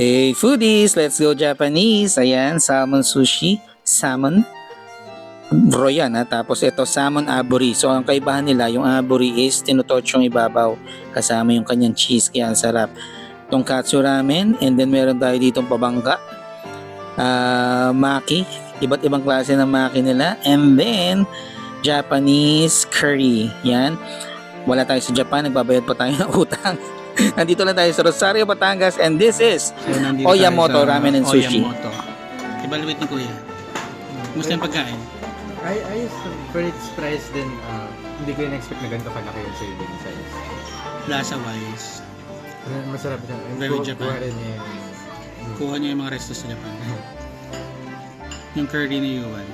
Hey foodies, let's go Japanese. Ayan, salmon sushi, salmon raw yan ha. Tapos ito salmon aburi. So ang kaibahan nila, yung aburi is tinutorch yung ibabaw kasama yung kanyang cheese, kaya ang sarap. Tonkatsu ramen, and then meron tayo ditong pabangka, maki, iba't ibang klase ng maki nila, and then Japanese curry. Yan, wala tayo sa Japan, nagbabayad pa tayo ng utang. Nandito lang tayo sa Rosario, Batangas, and this is So, nandito Oyamoto tayo sa Ramen and Sushi. Oyamoto. Evaluate ni Kuya. Kumusta yung pagkain? Ayos, for its price din, hindi ko in-expect na ganito kalaki yung serving size. Lasa-wise. Masarap siya. Very Japan. Kuha rin niya Kuha niya yung mga resto sa Japan. Yung curry ni Yuan.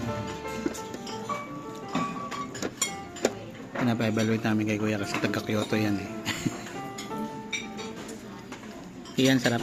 Pinapa-evaluate namin kay Kuya kasi taga Kyoto yan eh. Iyan, sarap.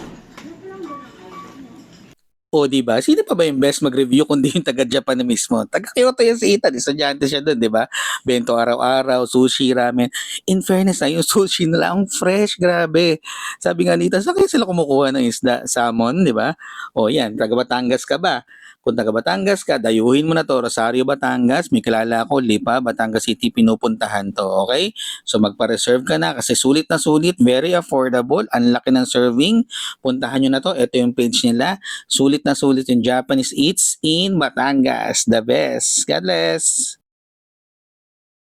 O diba, sino pa ba yung best mag-review kundi yung taga-Japan na mismo? Taga-Kyoto yan si Ethan, estudyante siya doon, diba? Bento araw-araw, sushi, ramen. In fairness yung sushi nila, ang fresh, grabe. Sabi nga nito, saan kaya sila kumukuha ng isda? Salmon, diba? O yan, taga Batangas ka ba? Kung taga Batangas ka, dayuhin mo na to, Rosario, Batangas. May kilala ako, Lipa, Batangas City, pinupuntahan to, okay? So magpa-reserve ka na kasi sulit na sulit, very affordable, ang laki ng serving. Puntahan nyo na to, ito yung page nila. Sulit na sulit yung Japanese Eats in Batangas. The best. God bless.